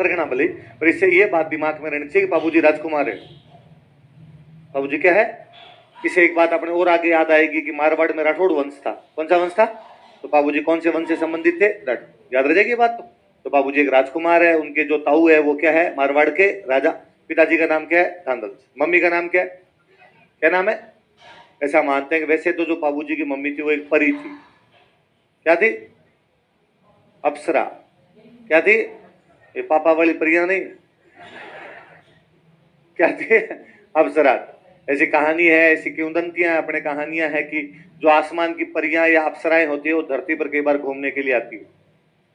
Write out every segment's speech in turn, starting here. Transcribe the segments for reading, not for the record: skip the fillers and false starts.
मंत्र के ना भले, पर इससे ये बात दिमाग में रहनी चाहिए कि बाबूजी राजकुमार है। बाबूजी क्या है? इसे एक बात अपने और आगे याद आएगी कि मारवाड़ में राठौड़ वंश था। कौन सा वंश था? तो बाबूजी कौन से वंश से संबंधित थे? राठौड़। याद रह जाएगी ये बात। तो बाबूजी एक राजकुमार है, उनके जो ताऊ है वो क्या है? मारवाड़ के राजा। पिताजी का नाम क्या है? धांधल। मम्मी का नाम क्या है? क्या नाम है? ऐसा मानते हैं कि वैसे तो जो बाबूजी की मम्मी थी वो एक परी थी। क्या थी? अप्सरा। क्या थी? ये पापा वाली परियां नहीं, क्या थी? अप्सरा। ऐसी कहानी है, ऐसी किंवदंतियां अपने कहानियां हैं कि जो आसमान की परियां या अप्सराएं होती है वो धरती पर कई बार घूमने के लिए आती है,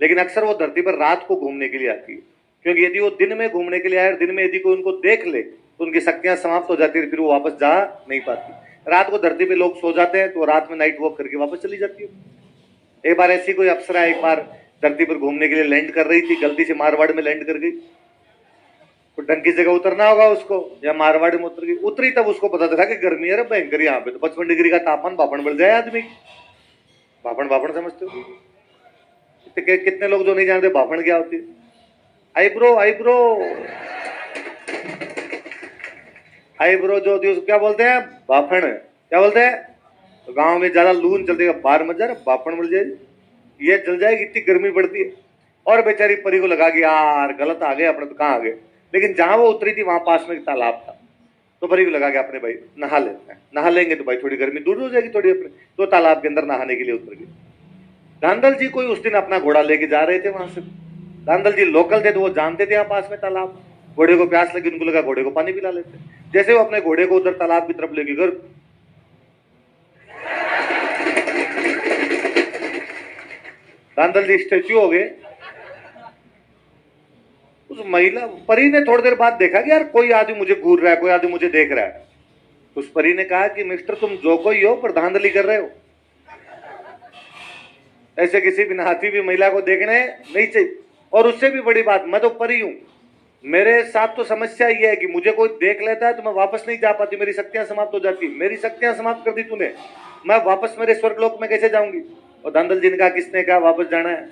लेकिन अक्सर वो धरती पर रात को घूमने के लिए आती है, क्योंकि यदि वो दिन में घूमने के लिए आए, दिन में यदि कोई उनको देख ले तो उनकी शक्तियां समाप्त हो जाती है, फिर वो वापस जा नहीं पाती। रात को धरती पे लोग सो जाते हैं तो रात में नाइट वॉक करके वापस चली जाती है। एक बार ऐसी कोई अप्सरा एक बार धरती पर घूमने के लिए लैंड कर रही थी, गलती से मारवाड़ में लैंड कर गई। तो ढंग की जगह उतरना होगा उसको, या मारवाड़ में उतर गई। उतरी तब उसको पता चला कि गर्मी है भयंकर, यहाँ पे तो 55 डिग्री का तापमान, भापण बढ़ जाए आदमी। भापण समझते हो? कितने लोग जो नहीं जानते भापण क्या होती है? आईब्रो जो होती है उसको क्या बोलते हैं? भापण। क्या बोलते हैं? तो गांव में ज्यादा लून चलती है, बाहर मत जा रहा, भापण मिल जाएगी, ये जल जाएगी, इतनी गर्मी पड़ती है। और बेचारी परी को लगा कि यार गलत आ गए अपने, तो कहाँ आ गए, लेकिन जहां वो उतरी थी वहां पास में एक तालाब था, तो परी को लगा कि अपने भाई नहा लेते हैं, नहा लेंगे तो भाई थोड़ी गर्मी दूर हो जाएगी थोड़ी अपने, तो तालाब के अंदर नहाने के लिए उतर गई। धांधल जी कोई उस दिन अपना घोड़ा लेके जा रहे थे वहां से। धांधल जी लोकल थे तो वो जानते थे यहाँ पास में तालाब। घोड़े को प्यास लगी, उनको लगा घोड़े को पानी पिला लेते। जैसे वो अपने घोड़े को उधर तालाब की तरफ लेके गए, धांधल जी स्टेच्यू हो गए। उस महिला परी ने थोड़ी देर बाद देखा कि यार कोई आदमी मुझे घूर रहा है, कोई आदमी मुझे देख रहा है। उस परी ने कहा कि मिस्टर तुम जो कोई हो पर धांधली कर रहे हो, ऐसे किसी भी नहाती हुई महिला को देखने नहीं चाहिए। और उससे भी बड़ी बात, मैं तो परी हूं, मेरे साथ तो समस्या ये है कि मुझे कोई देख लेता है तो मैं वापस नहीं जा पाती, मेरी शक्तियां समाप्त हो जाती। मेरी शक्तियां समाप्त कर दी तूने, मैं वापस मेरे स्वर्गलोक में कैसे जाऊंगी? और धांधल जी ने कहा किसने कहा वापस जाना है?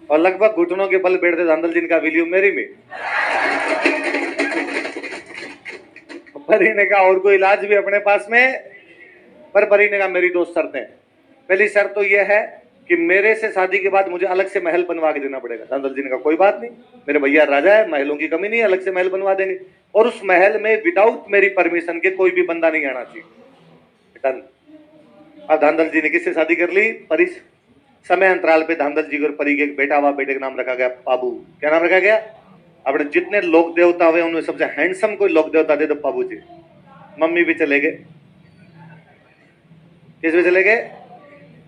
और लगभग घुटनों के बल बैठते धांधल जी का विलियम मेरी में। परी ने कहा और कोई इलाज भी अपने पास में? पर परी ने कहा मेरी दो शर्तें। पहली शर्त तो यह है कि मेरे से शादी के बाद मुझे अलग से महल बनवा के देना पड़ेगा। धांधल जी ने कहा कोई बात नहीं, मेरे भैया राजा है, महलों की कमी नहीं है, अलग से महल बनवा देंगे। और उस महल में विदाउट मेरी परमिशन के कोई भी बंदा नहीं आना चाहिए। अब धांधल जी ने किससे शादी कर ली? परी से। समय अंतराल पे धांधल जी और परी के एक बेटा हुआ, बेटे का नाम रखा गया बाबू। क्या नाम रखा गया? अपने जितने लोक देवता हुए उनमें सबसे हैंडसम कोई लोक देवता दे दो बाबू जी। मम्मी भी चले गए, किस भी चले गए?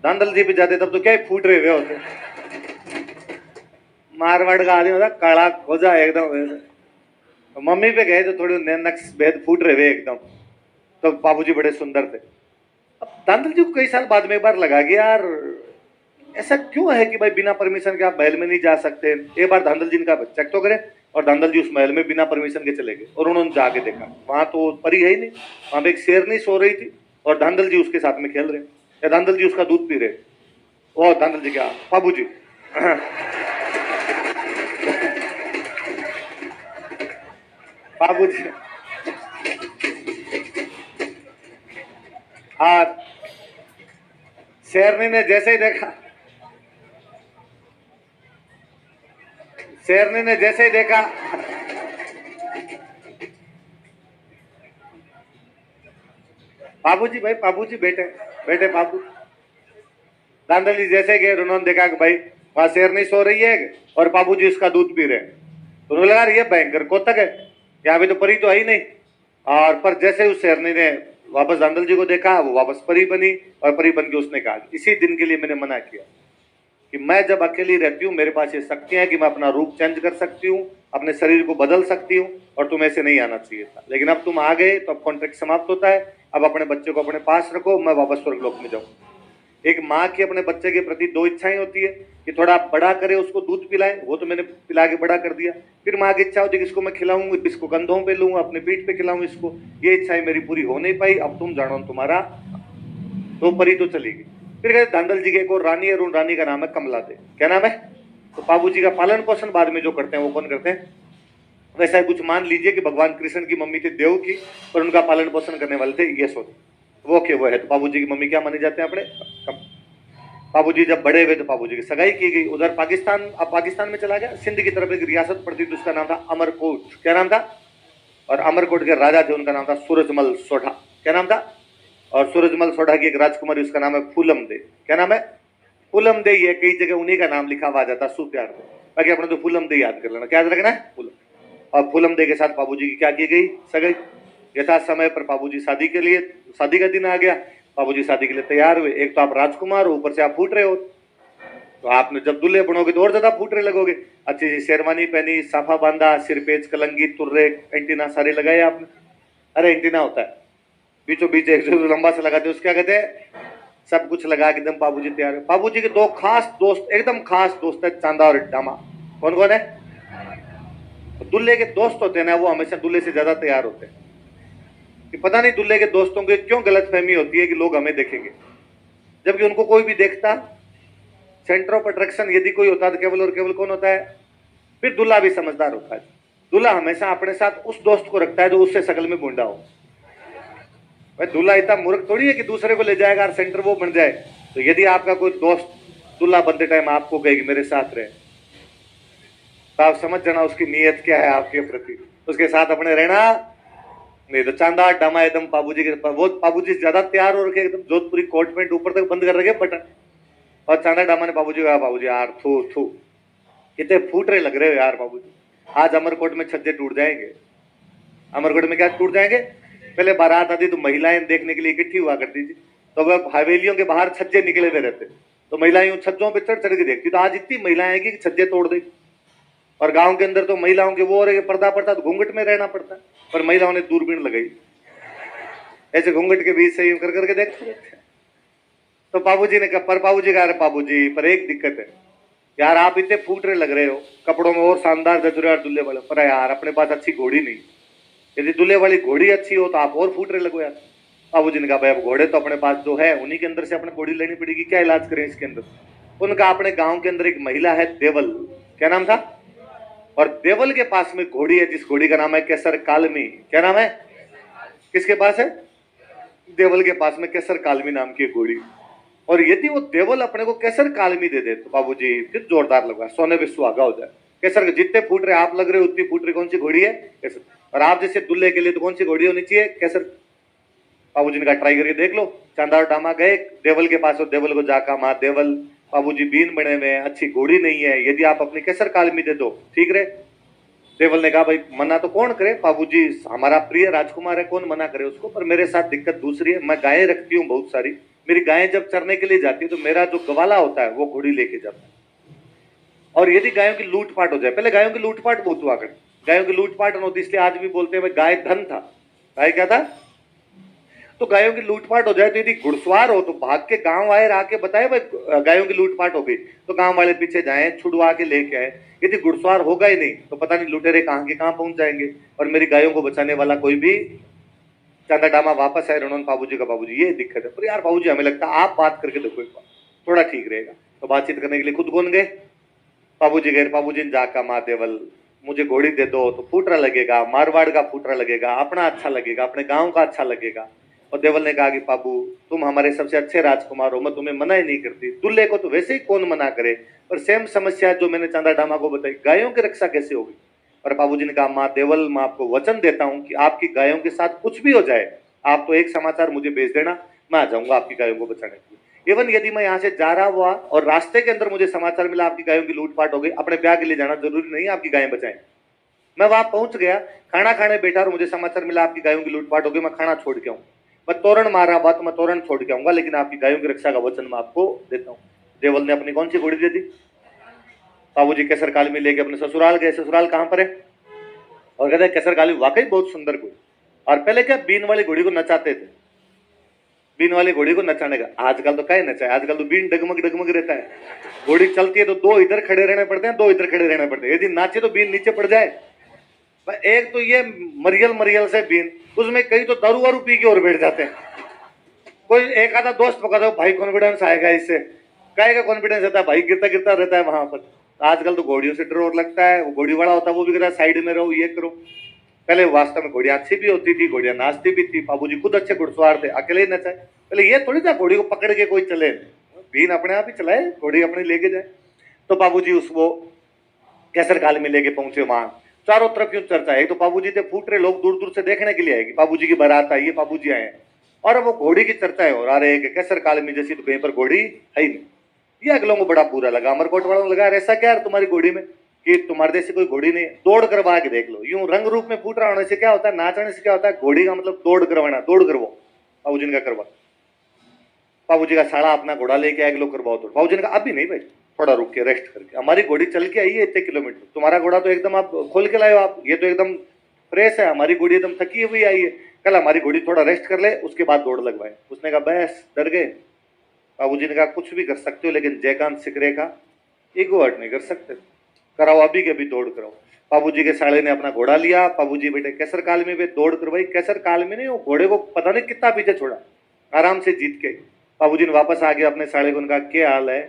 धांधल जी भी जाते तब तो क्या फूट रहे हुए होते। मारवाड़ का आदमी होता काला खोजा एकदम, तो मम्मी पे गए तो थोड़ी नक्श भेद फूट रहे हुए एकदम, तो बाबूजी बड़े सुंदर थे। अब धांधल जी को कई साल बाद में एक बार लगा कि यार ऐसा क्यों है कि भाई बिना परमिशन के आप महल में नहीं जा सकते। एक बार धांधल जी का चेक तो करें, और धांधल जी उस महल में बिना परमिशन के चले गए और उन्होंने जाके देखा वहां तो परी है ही नहीं, वहां पे एक शेरनी सो रही थी और धांधल जी उसके साथ में खेल रहे, या धांधल जी उसका दूध पी रहे। और धांधल जी क्या बाबू जी बाबू जी हाँ, शेरनी ने जैसे ही देखा, शेरनी ने जैसे ही देखा बाबूजी, भाई बाबूजी बेटे बेटे बाबू। धांधल जी जैसे गए उन्होंने देखा कि भाई वहां शेरनी सो रही है और बाबूजी उसका दूध पी रहे हैं, तो उन्होंने लगा ये भयंकर कोतक है, यहाँ पे तो परी तो है ही नहीं। और पर जैसे उस शेरनी ने वापस धांधल जी को देखा, वो वापस परी बनी, और परी बन के उसने कहा इसी दिन के लिए मैंने मना किया कि मैं जब अकेली रहती हूँ मेरे पास ये शक्तियां हैं कि मैं अपना रूप चेंज कर सकती हूँ, अपने शरीर को बदल सकती हूँ, और तुम्हें ऐसे नहीं आना चाहिए था। लेकिन अब तुम आ गए तो अब कॉन्ट्रैक्ट समाप्त होता है, अब अपने बच्चे को अपने पास रखो, मैं वापस स्वर्गलोक में जाऊँ। एक माँ की अपने बच्चे के प्रति दो इच्छाएं होती है कि थोड़ा बड़ा करे, उसको दूध पिलाए, वो तो मैंने पिला के बड़ा कर दिया। फिर माँ की इच्छा होती है कि इसको मैं खिलाऊंगी, इसको कंधों पे लूंगा, अपने पीठ पे खिलाऊं इसको। ये इच्छाएं मेरी पूरी हो नहीं पाई, अब तुम जानो तुम्हारा। तो परी तो चली गई। फिर कहते धांधल जी की एक और रानी है, उन रानी का नाम है कमला दे। क्या नाम है? तो बाबू जी का पालन पोषण बाद में जो करते हैं वो कौन करते हैं? वैसा ही कुछ मान लीजिए कि भगवान कृष्ण की मम्मी थी देव की, पर उनका पालन पोषण करने वाले थे यशोदा, वो के वो है। तो बाबू जी की मम्मी क्या माने जाते हैं अपने? बाबू जी जब बड़े हुए तो बाबू जी की सगाई की गई। उधर पाकिस्तान, अब पाकिस्तान में चला गया, सिंध की तरफ एक रियासत पड़ती थी, उसका नाम था अमरकोट। क्या नाम था? और अमरकोट के राजा थे, उनका नाम था सूरजमल सोढ़ा। क्या नाम था? और सूरजमल सोढ़ा की एक राजकुमारी, उसका नाम है फूलम दे। क्या नाम है? फूलम दे। ये कई जगह उन्हीं का नाम लिखा हुआ जाता सूप्यार दे, बाकी अपने तो फूलम दे याद कर लेना, क्या याद रखना है? फूलम। और फूलम दे के साथ बाबूजी की क्या की गई? सगाई। यथा समय पर बाबूजी शादी के लिए, शादी का दिन आ गया, बाबूजी शादी के लिए तैयार हुए। एक तो आप राजकुमार हो, ऊपर से आप फूट रहे हो, तो आपने जब दूल्हे बनोगे तो और ज्यादा फूटने लगोगे। अच्छी सी शेरवानी पहनी, साफा बांधा, सिर पेच, कलंगी, तुर्रे, एंटीना सारे लगाए आपने। अरे एंटीना होता है बीचों बीच एक जो लंबा सा लगाते हैं, उसको क्या कहते हैं? सब कुछ लगा के एकदम बाबूजी तैयार है। बाबूजी के दो खास दोस्त, एकदम खास दोस्त है, चांदा और डामा। कौन कौन है? दूल्हे के दोस्त होते हैं ना, वो हमेशा दूल्हे से ज्यादा तैयार होते हैं। कि पता नहीं दूल्हे के दोस्तों की क्यों गलतफहमी होती है कि लोग हमें देखेंगे, जबकि उनको कोई भी देखता। सेंटर ऑफ अट्रैक्शन यदि कोई होता तो केवल और केवल कौन होता है? फिर दूल्हा भी समझदार होता है। दूल्हा हमेशा अपने साथ उस दोस्त को रखता है जो उससे शकल में बूंदा हो। भाई दूल्हा इतना मूर्ख थोड़ी है कि दूसरे को ले जाएगा और सेंटर वो बन जाए। तो यदि आपका कोई दोस्त दूल्हा बनते टाइम आपको कहेगी मेरे साथ रहे, तो आप समझ जाना उसकी नीयत क्या है आपके प्रति, उसके साथ अपने रहना। नहीं तो चांदा डामा एकदम बाबूजी के, वो बाबूजी ज्यादा तैयार हो रखे, एकदम जोधपुरी कोट पैंट ऊपर तक बंद कर रखे बटन, और चांदा डामा ने बाबूजी कहा बाबूजी यार थू थू कितने फूट रहे लग रहे हो यार बाबूजी, आज अमरकोट में छज्जे टूट जाएंगे। अमरकोट में क्या टूट जाएंगे? पहले बारात आती तो महिलाएं देखने के लिए इकट्ठी हुआ करती थी, तो वह हवेलियों के बाहर छज्जे निकले हुए रहते, तो महिलाएं छज्जों पे चढ़ चढ़ के देखती। तो आज इतनी महिलाएं आएगी कि छज्जे तोड़ देगी। और गांव के अंदर तो महिलाओं के वो हो रहे पर्दा पड़ता तो घूंघट में रहना पड़ता, पर महिलाओं ने दूरबीन लगाई, ऐसे घूंघट के बीच से यूं कर करके देखते रहते। तो बाबूजी ने कहा, पर बाबूजी कहा, बाबूजी पर एक दिक्कत है यार, आप इतने फूट रहे लग रहे हो, कपड़ों में और शानदार जजुरे और दुल्हे वाले, पर यार अपने पास अच्छी घोड़ी नहीं, यदि दुल्हे वाली घोड़ी अच्छी हो तो आप और फूट रहे लगो यार। बाबूजी ने कहा भाई अब घोड़े तो अपने पास जो है उन्हीं के अंदर से अपने घोड़ी लेनी पड़ेगी, क्या इलाज करें इसके अंदर? उनका अपने गांव के अंदर एक महिला है देवल। क्या नाम था? और देवल के पास में घोड़ी है, जिस घोड़ी का नाम है केसर कालमी। क्या नाम है? किसके पास है? देवल के पास में केसर कालमी नाम की घोड़ी। और यदि वो देवल अपने को केसर कालमी दे दे तो बाबूजी फिर जोरदार लगा, सोने पे सुहागा हो जाए। केसर के जितने फूट रहे आप लग रहे हो उतनी फूट रही कौन सी घोड़ी है? केसर। और आप जैसे दुल्हे के लिए तो कौन सी घोड़ी होनी चाहिए? केसर। बाबूजी ने कहा ट्राई करके देख लो। चांदा और डामा गए देवल के पास, और देवल को जाका माँ देवल बाबूजी बीन बने में अच्छी घोड़ी नहीं है, यदि आप अपनी केसर कालमी दे दो ठीक रहे। देवल ने कहा भाई मना तो कौन करे, बाबूजी हमारा प्रिय राजकुमार है, कौन मना करे उसको, पर मेरे साथ दिक्कत दूसरी है, मैं गायें रखती हूँ बहुत सारी, मेरी गायें जब चरने के लिए जाती है तो मेरा जो गवाला होता है वो घोड़ी लेके जाता है, और यदि गायों की लूटपाट हो जाए, पहले गायों की लूटपाट बहुत हुआ करती, गायों की लूटपाट होती इसलिए आज भी बोलते हैं गाय धन था। गाय क्या था? तो गायों की लूटपाट हो जाए तो यदि घुड़सवार हो तो भाग के गांव आए, आके बताए भाई गायों की लूटपाट हो गई, तो गांव वाले पीछे जाए छुड़वा के लेके आए। यदि घुड़सवार होगा ही नहीं तो पता नहीं लुटेरे कहां के कहां पहुंच जाएंगे, और मेरी गायों को बचाने वाला कोई भी। चांदा डामा वापस आए, रनौन बाबूजी का बाबूजी ये दिक्कत है, पर यार बाबूजी हमें लगता है आप बात करके देखो एक बार, थोड़ा ठीक रहेगा। तो बातचीत करने के लिए खुद कौन गए? बाबूजी गए। बाबूजी ने जाका माँ देवल मुझे घोड़ी दे दो तो फूटरा लगेगा, मारवाड़ का फूटरा लगेगा, अपना अच्छा लगेगा, अपने गांव का अच्छा लगेगा। और देवल ने कहा कि बाबू तुम हमारे सबसे अच्छे राजकुमार हो, मैं तुम्हें मना ही नहीं करती, दुल्हे को तो वैसे ही कौन मना करे, पर सेम समस्या जो मैंने चांदा डामा को बताई, गायों की रक्षा कैसे होगी? और बाबूजी ने कहा माँ देवल मैं आपको वचन देता हूँ कि आपकी गायों के साथ कुछ भी हो जाए, आप तो एक समाचार मुझे भेज देना, मैं आ जाऊंगा आपकी गायों को बचाने के लिए। इवन यदि मैं यहाँ से जा रहा हुआ और रास्ते के अंदर मुझे समाचार मिला आपकी गायों की लूटपाट हो गई, अपने ब्याह के लिए जाना जरूरी नहीं आपकी गायें बचाएं, मैं वहां पहुंच गया खाना खाने बैठा और मुझे समाचार मिला आपकी गायों की लूटपाट हो गई, मैं खाना छोड़ के आऊँ, मैं तोरण मारा हुआ तो मैं तोरण छोड़ के आऊंगा, लेकिन आपकी गायों की रक्षा का वचन मैं आपको देता हूँ। देवल ने अपनी कौन सी घोड़ी दे दी? बाबूजी केसर कालमी लेके अपने ससुराल गए। ससुराल कहां पर है? और कहते हैं केसर कालमी वाकई बहुत सुंदर घोड़ी। और पहले क्या बीन वाली घोड़ी को नचाते थे, बीन वाली घोड़ी को नचाने का, आजकल तो क्या नचाए, आजकल तो बीन डगमग डगमग रहता है, घोड़ी चलती है तो दो इधर खड़े रहने पड़ते हैं, दो इधर खड़े रहने पड़ते हैं, यदि नाचे तो बीन नीचे पड़ जाए। एक तो ये मरियल मरियल से बीन, उसमें कई तो दारू वारू पी के और बैठ जाते हैं, कोई एक आधा दोस्त पकड़ दो, भाई कॉन्फिडेंस आएगा इससे, काय का कॉन्फिडेंस रहता है भाई, गिरता गिरता रहता है वहां पर। आजकल तो घोड़ियों से डर और लगता है, वो घोड़ी वाला होता है वो भी कहता है साइड में रहो, ये करो। पहले वास्तव में घोड़ियां अच्छी भी होती थी, घोड़ियां नाचती भी थी, बाबूजी खुद अच्छे घुड़सवार थे, अकेले ही नचाए। पहले ये थोड़ी था घोड़ी को पकड़ के कोई चले, बीन अपने आप ही चलाए, घोड़ी अपने लेके जाए। तो बाबूजी उस वो कैसर काल में लेके पहुंचे वहां, चारों तरफ यूं चर्चा है, तो बाबूजी थे फूट रहे, लोग दूर दूर से देखने के लिए आएगी, बाबूजी की बारात आई है, बाबूजी आए हैं, और अब वो घोड़ी की चर्चा है, और आ रहे हैं कैसर काल में जैसी तो कहीं पर घोड़ी है ही नहीं। ये अगलों को बड़ा बुरा लगा, अमरकोट वालों को लगा ऐसा क्या है तुम्हारी घोड़ी में कि तुम्हारे जैसी कोई घोड़ी नहीं, दौड़ करवा के देख लो। यूं रंग रूप में फूट रहा होने से क्या होता है, नाचने से क्या होता है, घोड़ी का मतलब दौड़ करवाना, दौड़ करवाओ। बाबूजी का करवा, बाबूजी का साड़ा अपना घोड़ा लेके आए, लोग करवाओ। तो बाबूजी ने कहा अभी नहीं भाई, थोड़ा रुक के रेस्ट करके, हमारी घोड़ी चल के आई है इतने किलोमीटर, तुम्हारा घोड़ा तो एकदम आप खोल के लाए हो आप, ये तो एकदम फ्रेश है, हमारी घोड़ी एकदम थकी हुई आई है, कल हमारी घोड़ी थोड़ा रेस्ट कर ले उसके बाद दौड़ लगवाए। उसने कहा बस डर गए। बाबूजी ने कहा कुछ भी कर सकते हो लेकिन जयकांत सिकरे का ईगो हर्ट नहीं कर सकते, कराओ अभी के अभी दौड़ कराओ। बाबूजी के साले ने अपना घोड़ा लिया, बाबूजी बेटे कैसर काल में भी दौड़ करवाई, कैसर काल में नहीं वो घोड़े को पता नहीं कितना पीछे छोड़ा, आराम से जीत के। बाबूजी ने वापस आ गया अपने साले को, उनका क्या हाल है,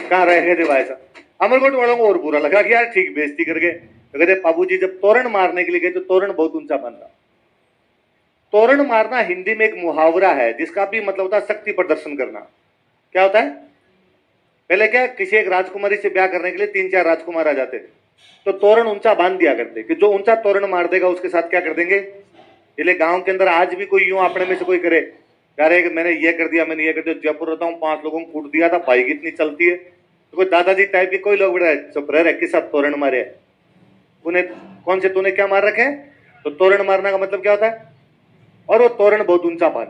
कहाँ रह गए थे भाई साहब। अमरकोट वालों को और बुरा लगा कि यार ठीक बेइज्जती करके। तो कहते बाबूजी जब तोरण मारने के लिए गए तो तोरण बहुत ऊंचा बंधा। तोरण मारना हिंदी में एक मुहावरा है जिसका भी मतलब होता है शक्ति प्रदर्शन करना। क्या होता है, पहले क्या किसी एक राजकुमारी से ब्याह करने के लिए 3-4 राजकुमार आ जाते थे, तो तोरण ऊंचा बांध दिया करते कि जो ऊंचा तोरण मार देगा उसके साथ क्या कर देंगे। इसलिए गांव के अंदर आज भी कोई यूं अपने में से कोई करे, यार मैंने ये कर दिया, मैंने ये कर दिया, जयपुर रहता हूँ 5 लोगों को कूट दिया था, बाइक इतनी चलती है, तो कोई दादाजी टाइप के कोई लोग बड़ा चुप रह के साथ तोरण मारे। उन्हें कौन से तूने क्या मार रखे, तो तोरण मारने का मतलब क्या होता है, और वो तोरण बहुत ऊंचा बांध,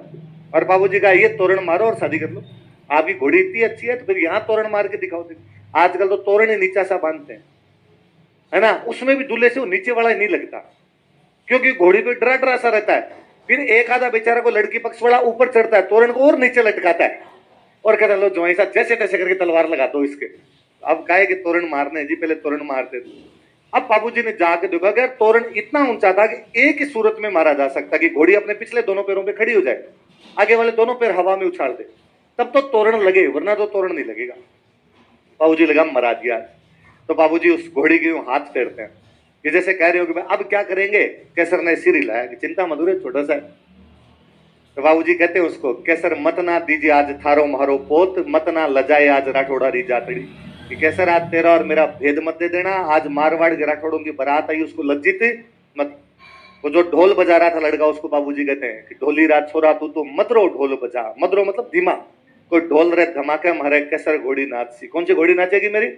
और बाबूजी का ये तोरण मारो और शादी कर लो, आपकी घोड़ी इतनी अच्छी है तो फिर यहाँ तोरण मार के दिखाओ। आजकल तो तोरण ही नीचा सा बांधते हैं, है ना, उसमें भी दूल्हे से वो नीचे वाला ही नहीं लगता, क्योंकि घोड़ी पे डरा डरा सा रहता है। फिर एक आधा बेचारा को लड़की पक्ष वाला ऊपर चढ़ता है, तोरण को और नीचे लटकाता है, और कहता लो जो ऐसा जैसे तैसे करके तलवार लगा दो इसके। अब काहे कि तोरण मारने जी, पहले तोरण मारते थे। अब बाबूजी ने जाके देखा कि तोरण इतना ऊंचा था कि एक ही सूरत में मारा जा सकता कि घोड़ी अपने पिछले दोनों पैरों पे खड़ी हो जाए, आगे वाले दोनों पैर हवा में उछाल दे, तब तो तोरण लगे, वरना तो तोरण नहीं लगेगा। बाबूजी लगा मरा दिया। तो बाबूजी उस घोड़ी के हाथ फेरते हैं कि जैसे कह रहे हो कि भाई अब क्या करेंगे। कैसर ने सिर हिलाया कि चिंता मत करो, छोटा सा है। तो बाबूजी कहते हैं उसको, कैसर मत ना दीजिए आज थारो मारो पोत, मत ना लजाए आज राठौड़ा री जातड़ी, कि कैसर आज तेरा और मेरा भेद मत दे देना, आज मारवाड़ के राठौड़ों की बारात आई उसको लज्जित मत। वो जो ढोल बजा रहा था लड़का, उसको बाबूजी कहते हैं कि ढोली रात छोरा तू तो मदरो ढोल बजा, मदरो मतलब धीमा, कोई ढोल रे धमाके मारे कैसर घोड़ी नाच सी, कौन सी घोड़ी नाचेगी मेरी।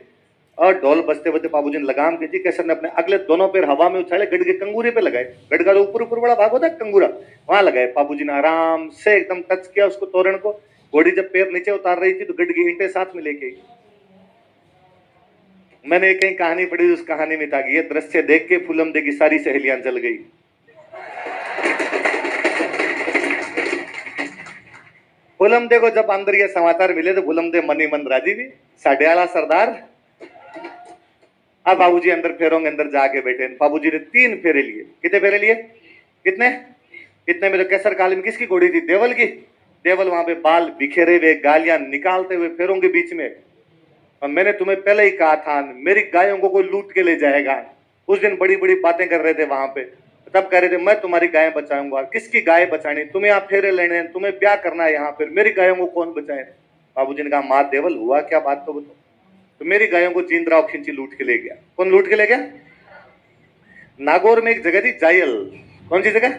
और ढोल बजते बजते बाबूजी ने लगाम खींची, कैसर ने अपने अगले दोनों पैर हवा में उछाले, गढ़ के कंगूरे पे लगाए, गढ़ का जो ऊपर ऊपर बड़ा भाग होता है कंगूरा, वहां लगाए। बाबूजी ने आराम से एकदम टच किया उसको तोरण को। घोड़ी जब पैर नीचे उतार रही थी तो गढ़ की ईंटें साथ में लेके आई। मैंने कहीं कहानी पढ़ी, उस कहानी में था कि ये दृश्य देख के फूलमदे की सारी सहेलियां जल गई। फूलमदे को जब अंदर ये समाचार मिले तो फूलमदे मनी मन राजी भी, साढ़े सरदार। अब बाबूजी अंदर फेरों के अंदर जाके बैठे। बाबूजी ने 3 फेरे लिए। कितने फेरे लिए, कितने कितने में, तो कैसर काल में किसकी घोड़ी थी, देवल की। देवल वहां पे बाल बिखेरे हुए, गालियां निकालते हुए फेरों के बीच में। और मैंने तुम्हें पहले ही कहा था मेरी गायों को कोई लूट के ले जाएगा। उस दिन बड़ी बड़ी बातें कर रहे थे वहां पे, तब कह रहे थे मैं तुम्हारी गायें बचाऊंगा। किसकी गाय बचानी, तुम्हें यहाँ फेरे लेने, तुम्हें ब्याह करना है यहाँ पे, मेरी गायों को कौन बचाए। बाबूजी ने कहा माँ देवल हुआ क्या, बात तो बताओ। तो मेरी गायों को जींदराव खिंची लूट के ले गया। कौन लूट के ले गया, नागौर में एक जगह थी जायल, कौन सी जगह,